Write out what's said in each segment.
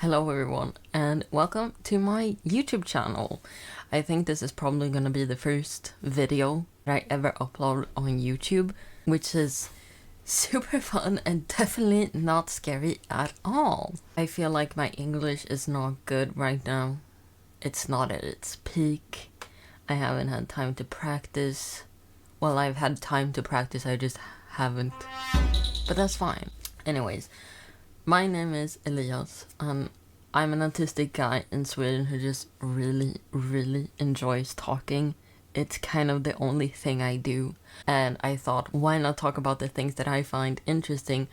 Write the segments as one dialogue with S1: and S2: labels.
S1: Hello everyone and welcome to my YouTube channel. I think this is probably gonna be the first video that I ever upload on YouTube, which is super fun and definitely not scary at all. I feel like my English is not good right now. It's not at its peak. I haven't had time to practice. Well, I've had time to practice, I just haven't. But that's fine. Anyways, my name is Elias and I'm an autistic guy in Sweden who just really enjoys talking. It's kind of the only thing I do. And I thought, why not talk about the things that I find interesting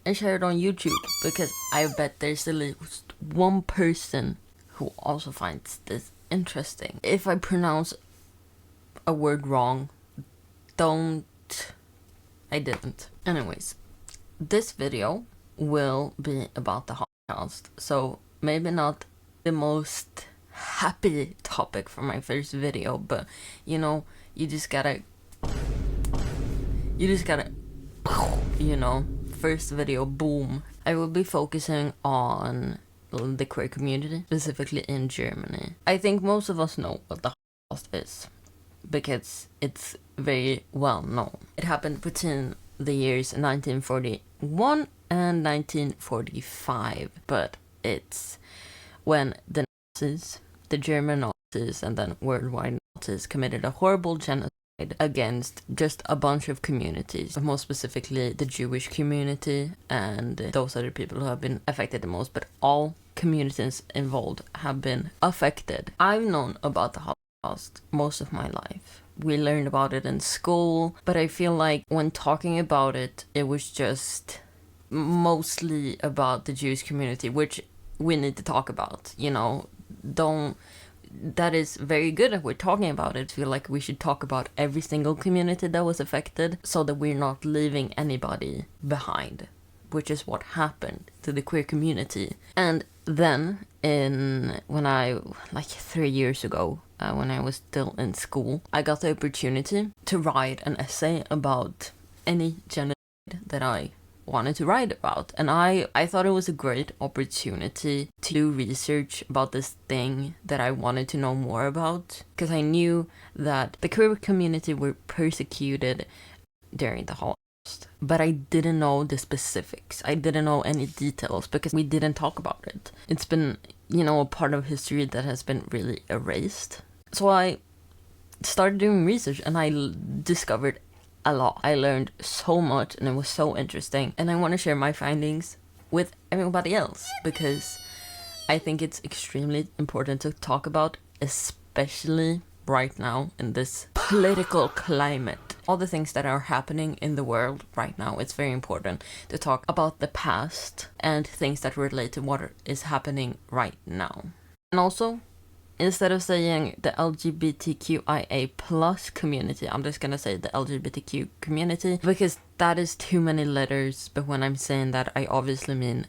S1: and share it on YouTube? Because I bet there's at least one person who also finds this interesting. If I pronounce a word wrong, I didn't. Anyways, this video will be about the Holocaust, so maybe not the most happy topic for my first video, but you know, you just gotta, first video, boom. I will be focusing on the queer community, specifically in Germany. I think most of us know what the Holocaust is, because it's very well known. It happened between the years 1941 and 1945, but it's when the Nazis, the German Nazis, and then worldwide Nazis committed a horrible genocide against just a bunch of communities, more specifically the Jewish community, and those are the people who have been affected the most, but all communities involved have been affected. I've known about the Holocaust most of my life. We learned about it in school, but I feel like when talking about it, it was just mostly about the Jewish community, which we need to talk about, that is very good that we're talking about it. I feel like we should talk about every single community that was affected so that we're not leaving anybody behind, which is what happened to the queer community. And then when I, 3 years ago, when I was still in school, I got the opportunity to write an essay about any genocide that I wanted to write about. And I thought it was a great opportunity to do research about this thing that I wanted to know more about, because I knew that the queer community were persecuted during the Holocaust, but I didn't know the specifics. I didn't know any details because we didn't talk about it. It's been, a part of history that has been really erased. So I started doing research and I discovered a lot. I learned so much and it was so interesting, and I want to share my findings with everybody else because I think it's extremely important to talk about, especially right now in this political climate. All the things that are happening in the world right now, it's very important to talk about the past and things that relate to what is happening right now. And also, instead of saying the LGBTQIA plus community, I'm just gonna say the LGBTQ community because that is too many letters, but when I'm saying that, I obviously mean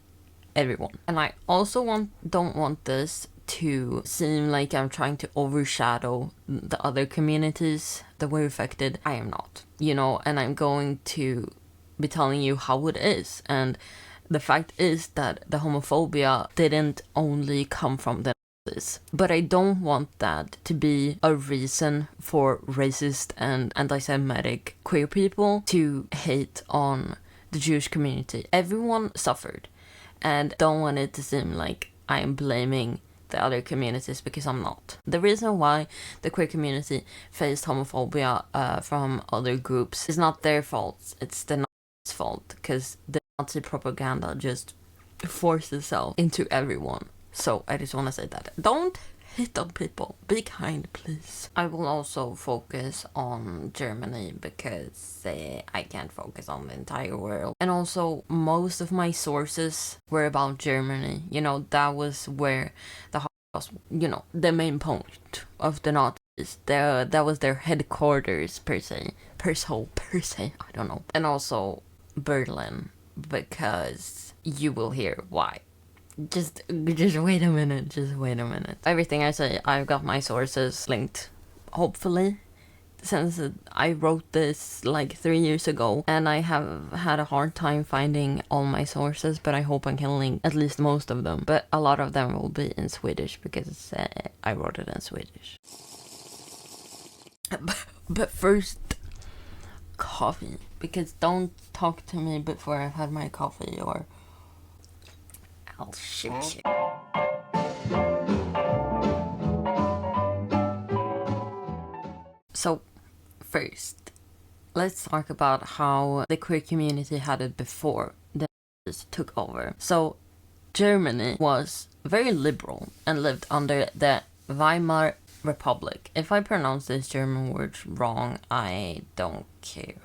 S1: everyone. And I also don't want this to seem like I'm trying to overshadow the other communities that were affected. I am not, and I'm going to be telling you how it is. And the fact is that the homophobia didn't only come from the Nazis, but I don't want that to be a reason for racist and anti-Semitic queer people to hate on the Jewish community. Everyone suffered, and don't want it to seem like I am blaming the other communities, because I'm not. The reason why the queer community faced homophobia from other groups is not their fault, it's the Nazis' fault, because the Nazi propaganda just forced itself into everyone. So I just want to say that. Don't hate on people. Be kind, please. I will also focus on Germany because I can't focus on the entire world. And also, most of my sources were about Germany. That was where the Holocaust, the main point of the Nazis. That was their headquarters, per se. I don't know. And also Berlin, because you will hear why. Just wait a minute. Everything I say, I've got my sources linked, hopefully, since I wrote this like 3 years ago, and I have had a hard time finding all my sources, but I hope I can link at least most of them. But a lot of them will be in Swedish because I wrote it in Swedish. But first, coffee. Because don't talk to me before I've had my coffee or I'll shoot you. So, first, let's talk about how the queer community had it before the Nazis took over. So, Germany was very liberal and lived under the Weimar Republic. If I pronounce these German words wrong, I don't care.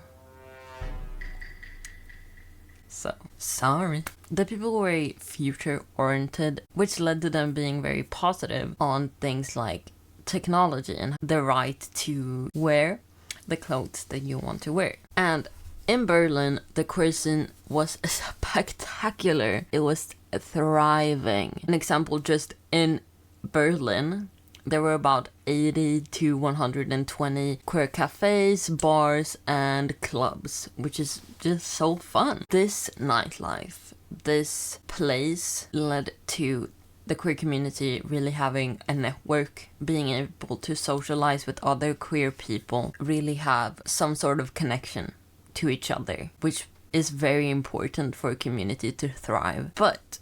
S1: So, sorry. The people were very future-oriented, which led to them being very positive on things like technology and the right to wear the clothes that you want to wear. And in Berlin, the queer scene was spectacular. It was thriving. An example, just in Berlin, there were about 80 to 120 queer cafes, bars, and clubs, which is just so fun. This nightlife, this place led to the queer community really having a network, being able to socialize with other queer people, really have some sort of connection to each other, which is very important for a community to thrive. But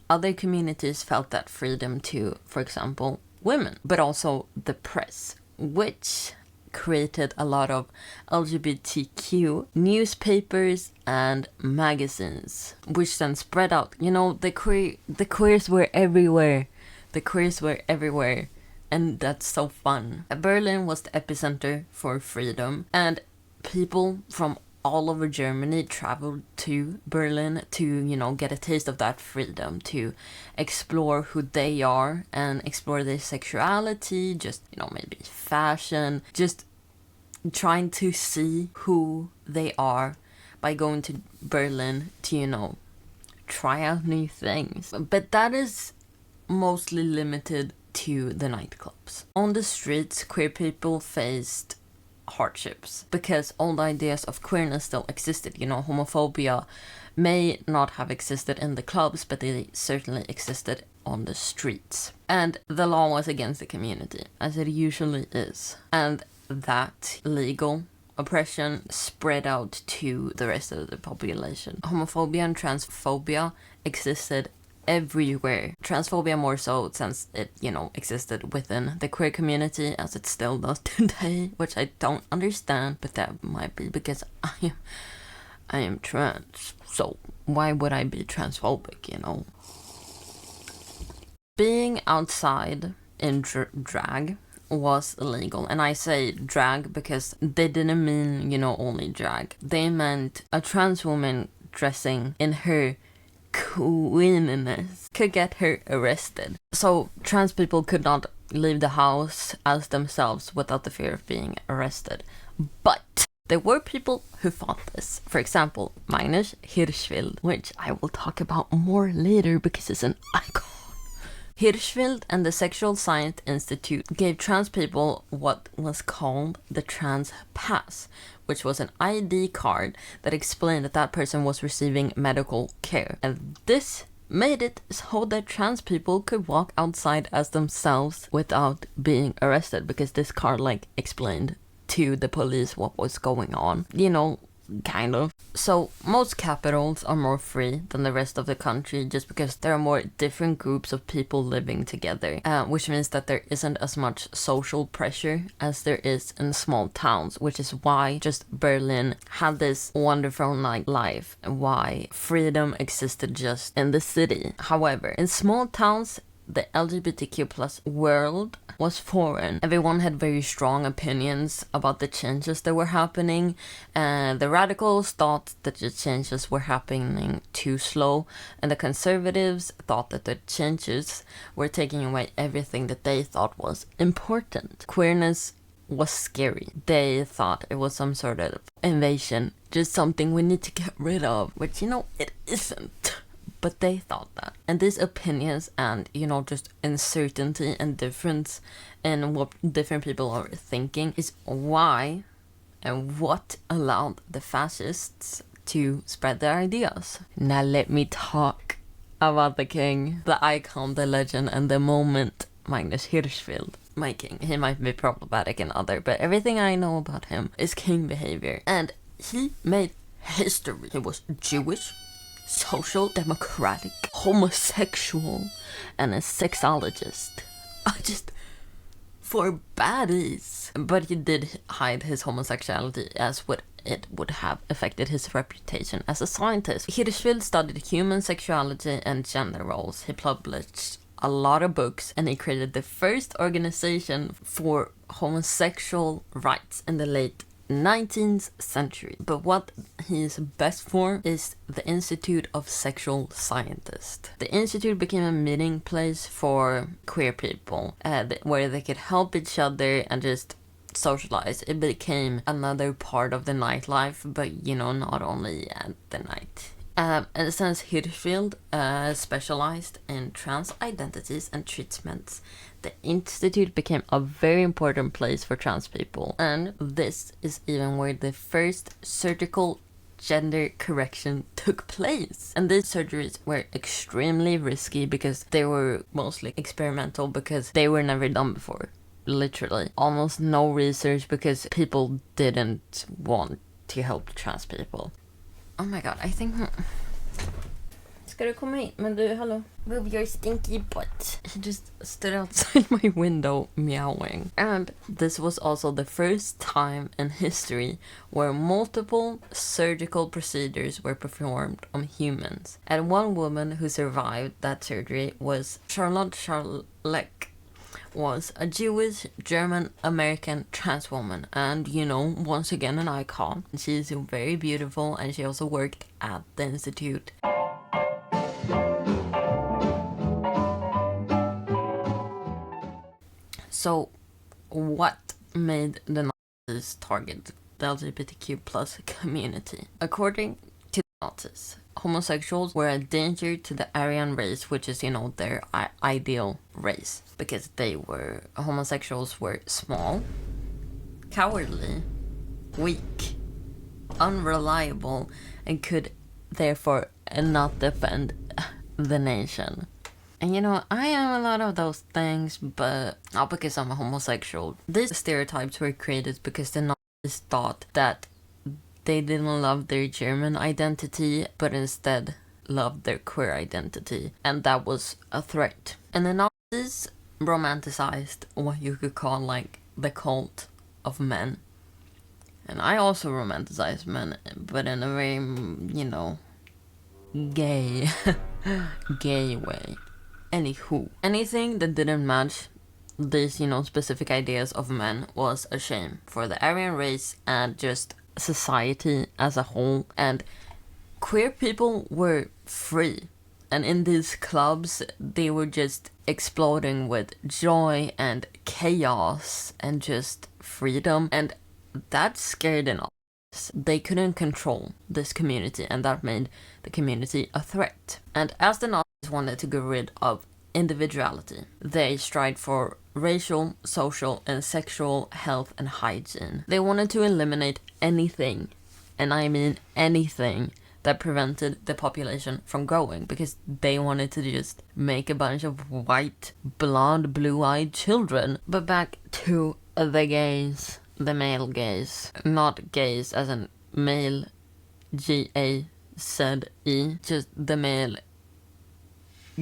S1: other communities felt that freedom to, for example, women, but also the press, which created a lot of LGBTQ newspapers and magazines, which then spread out. You know, the queers were everywhere. The queers were everywhere, and that's so fun. Berlin was the epicenter for freedom, and people from all over Germany traveled to Berlin to, you know, get a taste of that freedom, to explore who they are and explore their sexuality, just, you know, maybe fashion, just trying to see who they are by going to Berlin to, you know, try out new things. But that is mostly limited to the nightclubs. On the streets, queer people faced hardships because old ideas of queerness still existed. You know, homophobia may not have existed in the clubs, but they certainly existed on the streets. And the law was against the community, as it usually is. And that legal oppression spread out to the rest of the population. Homophobia and transphobia existed everywhere. Transphobia more so since it, you know, existed within the queer community, as it still does today, which I don't understand, but that might be because I am trans, so why would I be transphobic, you know? Being outside in drag was illegal, and I say drag because they didn't mean, you know, only drag. They meant a trans woman dressing in her queenness could get her arrested. So trans people could not leave the house as themselves without the fear of being arrested. But there were people who fought this. For example, Magnus Hirschfeld, which I will talk about more later because he's an icon. Hirschfeld and the Sexual Science Institute gave trans people what was called the trans pass, which was an ID card that explained that that person was receiving medical care. And this made it so that trans people could walk outside as themselves without being arrested, because this card like explained to the police what was going on. You know, kind of. So most capitals are more free than the rest of the country just because there are more different groups of people living together, which means that there isn't as much social pressure as there is in small towns, which is why just Berlin had this wonderful nightlife and why freedom existed just in the city. However, in small towns, the LGBTQ plus world was foreign. Everyone had very strong opinions about the changes that were happening, and the radicals thought that the changes were happening too slow, and the conservatives thought that the changes were taking away everything that they thought was important. Queerness was scary. They thought it was some sort of invasion, just something we need to get rid of, which, you know, it isn't. But they thought that. And these opinions and, you know, just uncertainty and difference in what different people are thinking is why and what allowed the fascists to spread their ideas. Now let me talk about the king, the icon, the legend, and the moment Magnus Hirschfeld. My king. He might be problematic and other, but everything I know about him is king behavior. And he made history. He was Jewish, social, democratic, homosexual, and a sexologist. For baddies. But he did hide his homosexuality, as what it would have affected his reputation as a scientist. Hirschfeld studied human sexuality and gender roles. He published a lot of books, and he created the first organization for homosexual rights in the late 19th century. But what he is best for is the Institute of Sexual Scientists. The institute became a meeting place for queer people, where they could help each other and just socialize. It became another part of the nightlife, but not only at the night. And since Hirschfeld specialized in trans identities and treatments, the institute became a very important place for trans people. And this is even where the first surgical gender correction took place. And these surgeries were extremely risky because they were mostly experimental, because they were never done before. Literally. Almost no research because people didn't want to help trans people. Oh my god, I think... Ska du komma hit? Men du, hallå. Move your stinky butt. He just stood outside my window meowing. And this was also the first time in history where multiple surgical procedures were performed on humans. And one woman who survived that surgery was Charlotte Charleck. Was a Jewish, German, American trans woman, and once again an icon. She's very beautiful, and she also worked at the institute. So, what made the Nazis target the LGBTQ plus community? According to the Nazis, homosexuals were a danger to the Aryan race, which is, their ideal race. Because homosexuals were small, cowardly, weak, unreliable, and could therefore not defend the nation. And I am a lot of those things, but not because I'm a homosexual. These stereotypes were created because the Nazis thought that they didn't love their German identity, but instead loved their queer identity. And that was a threat. And the Nazis romanticized what you could call the cult of men. And I also romanticize men, but in a very, gay, gay way. Anywho, anything that didn't match these, specific ideas of men was a shame for the Aryan race and just society as a whole. And queer people were free, and in these clubs they were just exploding with joy and chaos and just freedom, and that scared the Nazis. They couldn't control this community, and that made the community a threat. And as the Nazis wanted to get rid of individuality, they strived for racial, social, and sexual health and hygiene. They wanted to eliminate anything, and I mean anything, that prevented the population from growing, because they wanted to just make a bunch of white, blonde, blue-eyed children. But back to the gays, the male gays, not gays as in male, G-A-Z-E, just the male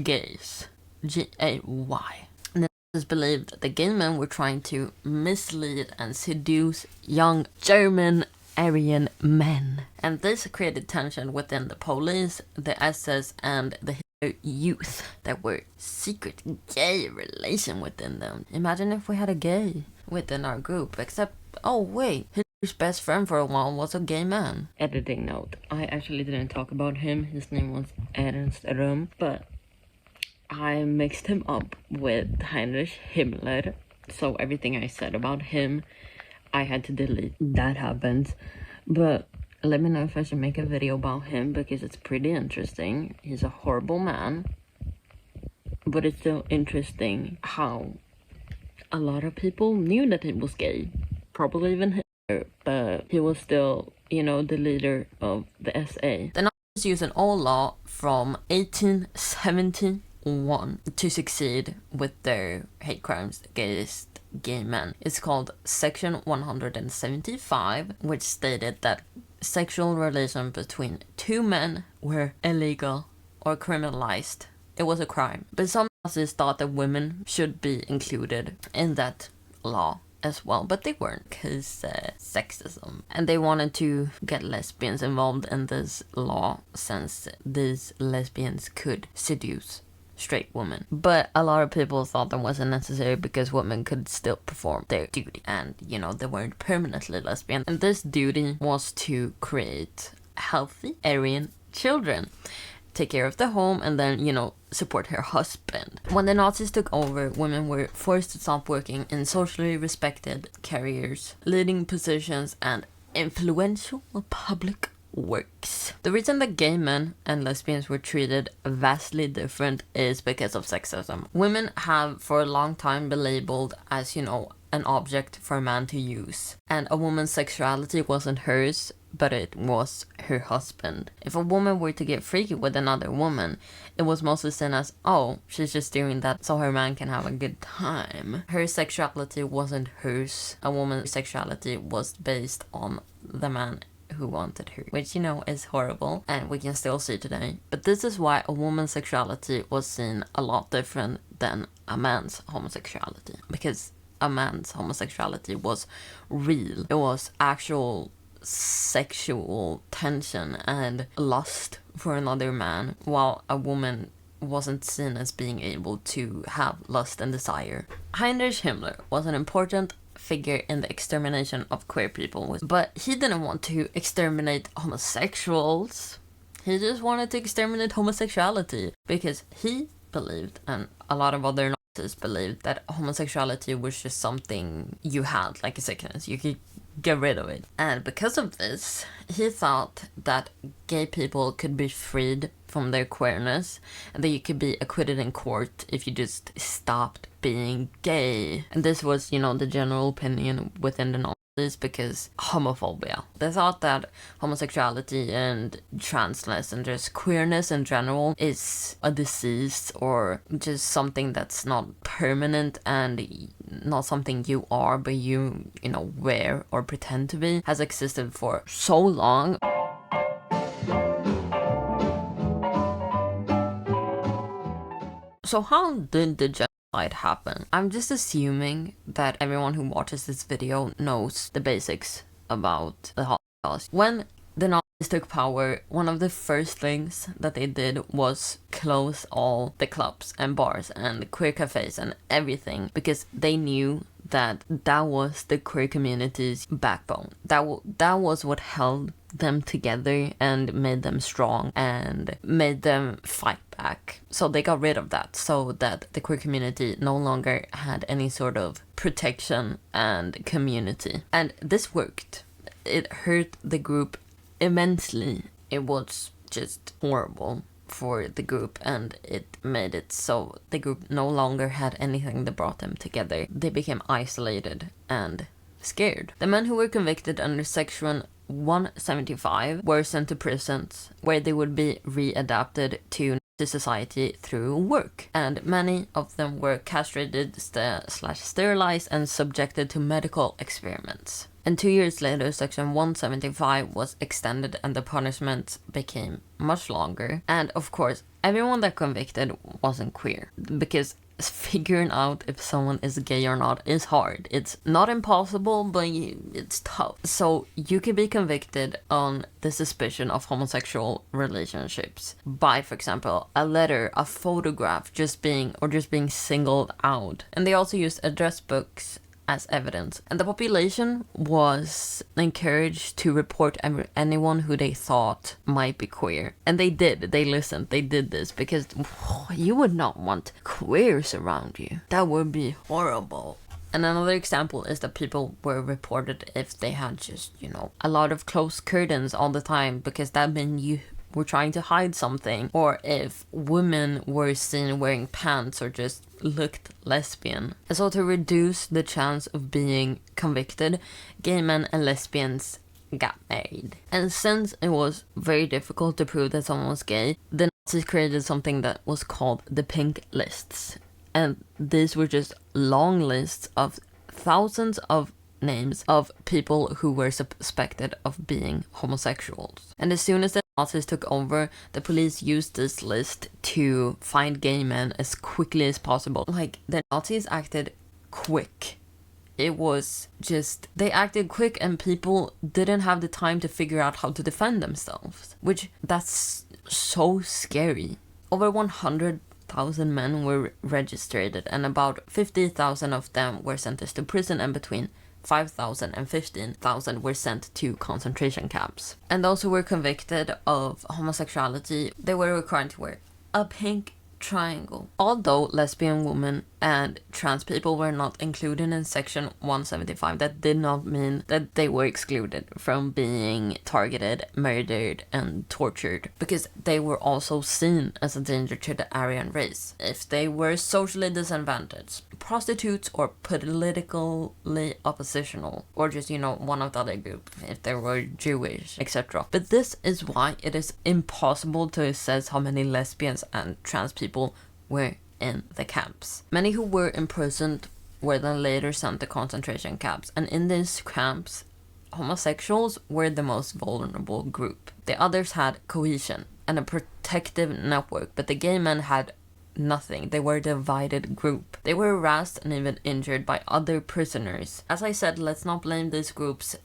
S1: gays, G-A-Y. Nazis believed that the gay men were trying to mislead and seduce young German Aryan men. And this created tension within the police, the SS, and the Hitler youth. There were secret gay relation within them. Imagine if we had a gay within our group, except, oh wait, Hitler's best friend for a while was a gay man. Editing note, I actually didn't talk about him. His name was Ernst Röhm, but I mixed him up with Heinrich Himmler, so everything I said about him I had to delete. That happens. But let me know if I should make a video about him, because it's pretty interesting. He's a horrible man, but it's still interesting how a lot of people knew that he was gay. Probably even but he was still, the leader of the SA. The Nazis used an old law from 1871 to succeed with their hate crimes against gay men. It's called Section 175, which stated that sexual relations between two men were illegal or criminalized. It was a crime. But some Nazis thought that women should be included in that law as well, but they weren't, because sexism. And they wanted to get lesbians involved in this law, since these lesbians could seduce straight women. But a lot of people thought that wasn't necessary, because women could still perform their duty, and they weren't permanently lesbian. And this duty was to create healthy Aryan children, take care of the home, and then support her husband. When the Nazis took over, women were forced to stop working in socially respected careers, leading positions, and influential public works. The reason that gay men and lesbians were treated vastly different is because of sexism. Women have for a long time been labeled as, an object for a man to use, and a woman's sexuality wasn't hers, but it was her husband. If a woman were to get freaky with another woman, it was mostly seen as, oh, she's just doing that so her man can have a good time. Her sexuality wasn't hers. A woman's sexuality was based on the man who wanted her, which is horrible, and we can still see today. But this is why a woman's sexuality was seen a lot different than a man's homosexuality, because a man's homosexuality was real. It was actual sexual tension and lust for another man, while a woman wasn't seen as being able to have lust and desire. Heinrich Himmler was an important figure in the extermination of queer people, but he didn't want to exterminate homosexuals. He just wanted to exterminate homosexuality, because he believed, and a lot of other Nazis believed, that homosexuality was just something you had, like a sickness. You could get rid of it. And because of this, he thought that gay people could be freed from their queerness, and that you could be acquitted in court if you just stopped being gay. And this was, the general opinion within the Nazis, because homophobia. They thought that homosexuality and transness and just queerness in general is a disease, or just something that's not permanent and not something you are, but you wear or pretend to be, has existed for so long. So how did the genocide happen? I'm just assuming that everyone who watches this video knows the basics about the Holocaust. When the Nazis took power, one of the first things that they did was close all the clubs and bars and queer cafes and everything, because they knew that was the queer community's backbone. That was what held them together and made them strong and made them fight back. So they got rid of that, so that the queer community no longer had any sort of protection and community. And this worked. It hurt the group immensely. It was just horrible for the group, and it made it so the group no longer had anything that brought them together. They became isolated and scared. The men who were convicted under Section 175 were sent to prisons, where they would be readapted to society through work, and many of them were castrated / sterilized and subjected to medical experiments. And 2 years later, Section 175 was extended and the punishment became much longer. And of course, everyone that convicted wasn't queer, because figuring out if someone is gay or not is hard. It's not impossible, but it's tough. So you could be convicted on the suspicion of homosexual relationships by, for example, a letter, a photograph, just being singled out. And they also used address books as evidence, and the population was encouraged to report anyone who they thought might be queer. And they did. They listened. They did this because you would not want queers around you. That would be horrible. And another example is that people were reported if they had just, a lot of closed curtains all the time, because that meant you were trying to hide something, or if women were seen wearing pants or just looked lesbian. And so to reduce the chance of being convicted, gay men and lesbians got married. And since it was very difficult to prove that someone was gay, the Nazis created something that was called the pink lists. And these were just long lists of thousands of names of people who were suspected of being homosexuals. And as soon as the Nazis took over, the police used this list to find gay men as quickly as possible. Like, the Nazis acted quick. It was just, they acted quick and people didn't have the time to figure out how to defend themselves, which that's so scary. Over 100,000 men were registered and about 50,000 of them were sentenced to prison, and between 5,000 and 15,000 were sent to concentration camps. And those who were convicted of homosexuality, they were required to wear a pink triangle. Although lesbian women and trans people were not included in section 175, that did not mean that they were excluded from being targeted, murdered, and tortured, because they were also seen as a danger to the Aryan race if they were socially disadvantaged, prostitutes, or politically oppositional, or just, one of the other group, if they were Jewish, etc. But this is why it is impossible to assess how many lesbians and trans people were in the camps. Many who were imprisoned were then later sent to concentration camps, and in these camps, homosexuals were the most vulnerable group. The others had cohesion and a protective network, but the gay men had nothing. They were a divided group. They were harassed and even injured by other prisoners. As I said, let's not blame these groups.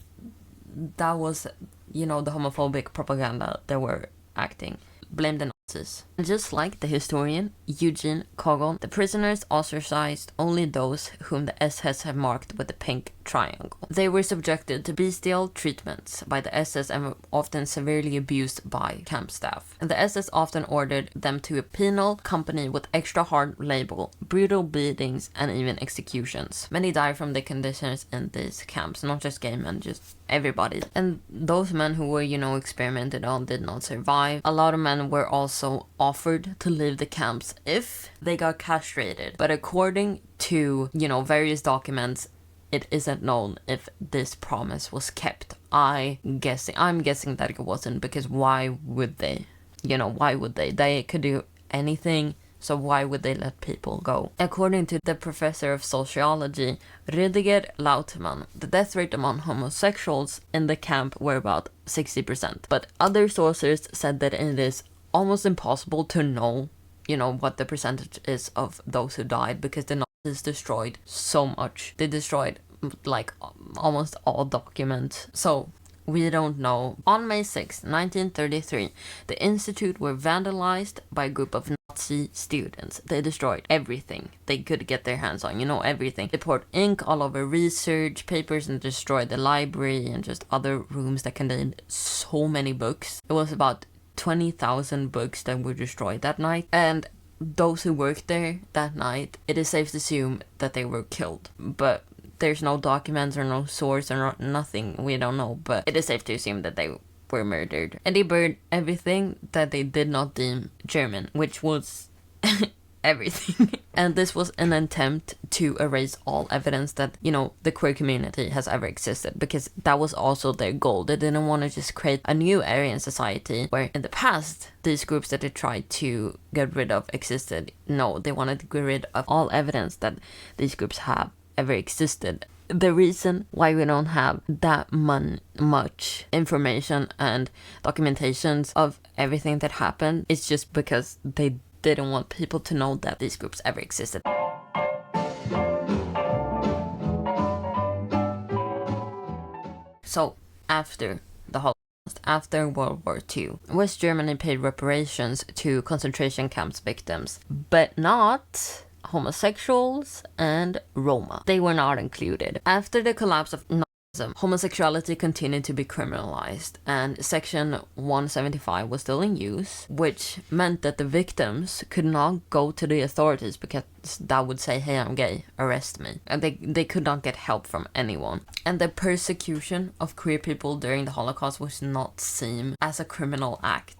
S1: That was, the homophobic propaganda they were acting. Blame the Nazis. And just like the historian Eugene Kogon, the prisoners ostracized only those whom the SS had marked with the pink triangle. They were subjected to bestial treatments by the SS and were often severely abused by camp staff. And the SS often ordered them to a penal company with extra hard labor, brutal beatings, and even executions. Many died from the conditions in these camps, not just gay men, just everybody. And those men who were, experimented on did not survive. A lot of men were also offered to leave the camps if they got castrated. But according to, various documents, it isn't known if this promise was kept. I'm guessing that it wasn't, because why would they? Why would they? They could do anything, so why would they let people go? According to the professor of sociology, Rüdiger Lautermann, the death rate among homosexuals in the camp were about 60%. But other sources said that it is almost impossible to know, what the percentage is of those who died, because the Nazis destroyed so much. They destroyed almost all documents. So we don't know. On May 6, 1933, the institute were vandalized by a group of Nazi students. They destroyed everything they could get their hands on, everything. They poured ink all over research papers and destroyed the library and just other rooms that contained so many books. It was about 20,000 books that were destroyed that night. And those who worked there that night, it is safe to assume that they were killed. But there's no documents or no source or nothing. We don't know. But it is safe to assume that they were murdered. And they burned everything that they did not deem German, which was everything. And this was an attempt to erase all evidence that, the queer community has ever existed, because that was also their goal. They didn't want to just create a new Aryan society where in the past these groups that they tried to get rid of existed. No, they wanted to get rid of all evidence that these groups have ever existed. The reason why we don't have that much information and documentations of everything that happened is just because they didn't want people to know that these groups ever existed. So, after the Holocaust, after World War II, West Germany paid reparations to concentration camps victims, but not homosexuals and Roma. They were not included. After the collapse of Nazi racism, homosexuality continued to be criminalized, and Section 175 was still in use, which meant that the victims could not go to the authorities because that would say, hey, I'm gay, arrest me. And they could not get help from anyone. And the persecution of queer people during the Holocaust was not seen as a criminal act.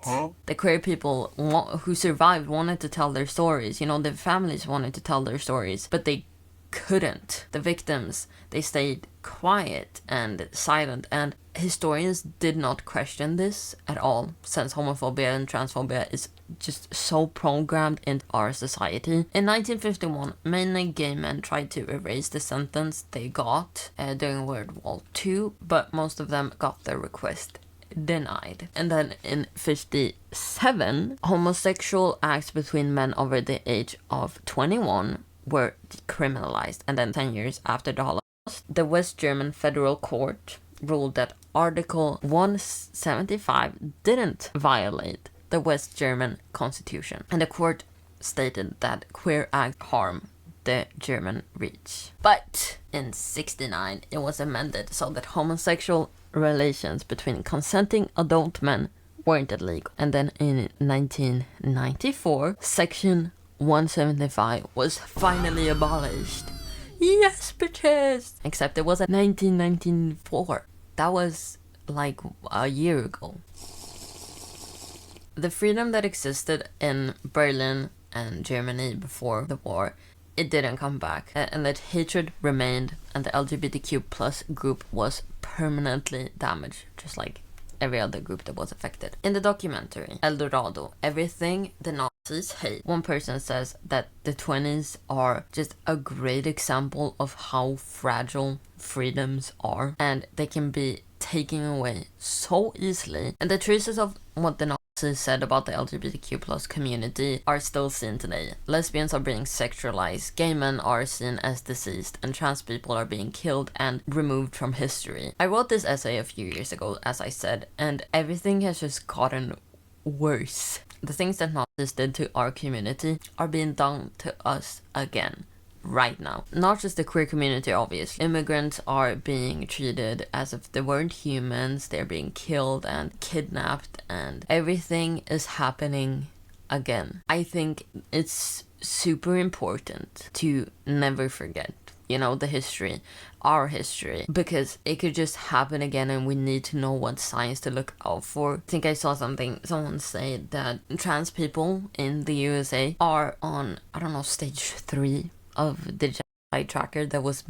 S1: The queer people who survived wanted to tell their stories. You know, their families wanted to tell their stories, but they couldn't. The victims, they stayed quiet and silent, and historians did not question this at all, since homophobia and transphobia is just so programmed in our society. In 1951, many gay men tried to erase the sentence they got during World War II, but most of them got their request denied. And then in 57, homosexual acts between men over the age of 21 were decriminalized. And then 10 years after the Holocaust, the West German Federal Court ruled that Article 175 didn't violate the West German Constitution. And the court stated that queer acts harm the German reach. But in 69, it was amended so that homosexual relations between consenting adult men weren't illegal. And then in 1994, Section 175 was finally abolished. Yes, bitches! Except it was in 1994. That was like a year ago. The freedom that existed in Berlin and Germany before the war, it didn't come back. And that hatred remained, and the LGBTQ plus group was permanently damaged, just like every other group that was affected. In the documentary Eldorado, Everything the Nazis Hate, one person says that the 20s are just a great example of how fragile freedoms are, and they can be taken away so easily. And the traces of what the Nazis said about the LGBTQ plus community are still seen today. Lesbians are being sexualized, gay men are seen as deceased, and trans people are being killed and removed from history. I wrote this essay a few years ago, as I said, and everything has just gotten worse. The things that Nazis did to our community are being done to us again. Right now. Not just the queer community, obviously. Immigrants are being treated as if they weren't humans. They're being killed and kidnapped, and everything is happening again. I think it's super important to never forget, you know, the history, our history, because it could just happen again, and we need to know what signs to look out for. I think I saw someone say that trans people in the USA are on, I don't know, stage 3 of the genocide tracker that was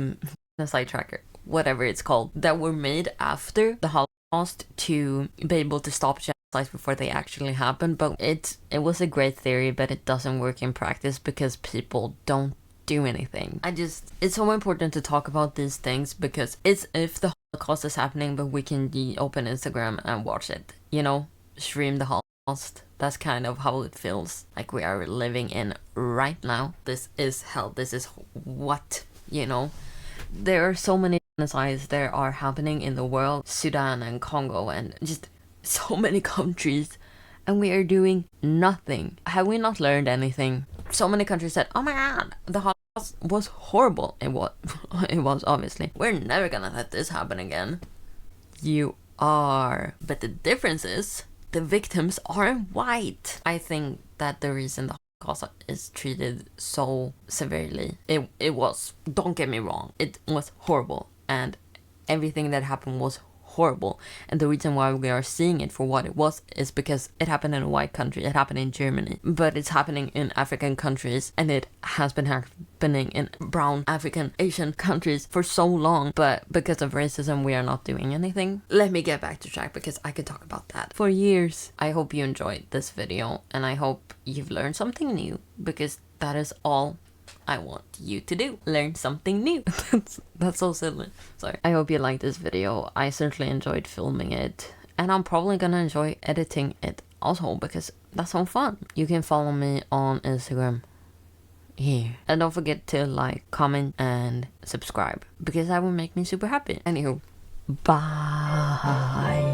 S1: genocide tracker, whatever it's called, that were made after the Holocaust to be able to stop genocides before they actually happened. But it was a great theory, but it doesn't work in practice because people don't do anything. It's so important to talk about these things, because it's if the Holocaust is happening, but we can open Instagram and watch it, you know, stream the Holocaust. That's kind of how it feels like we are living in right now. This is hell. This is what, you know. There are so many genocides that are happening in the world. Sudan and Congo and just so many countries. And we are doing nothing. Have we not learned anything? So many countries said, oh my god, the Holocaust was horrible. It was obviously. We're never gonna let this happen again. You are. But the difference is, the victims aren't white. I think that the reason the Holocaust is treated so severely, it was, don't get me wrong, it was horrible, and everything that happened was horrible. And the reason why we are seeing it for what it was is because it happened in a white country. It happened in Germany, but it's happening in African countries, and it has been happening in brown African Asian countries for so long. But because of racism, we are not doing anything. Let me get back to track, because I could talk about that for years. I hope you enjoyed this video, and I hope you've learned something new, because that is all I want you to do. Learn something new. That's so silly. Sorry. I hope you liked this video. I certainly enjoyed filming it, and I'm probably gonna enjoy editing it also, because that's so fun. You can follow me on Instagram here, and don't forget to like, comment, and subscribe, because that will make me super happy. Anywho, bye.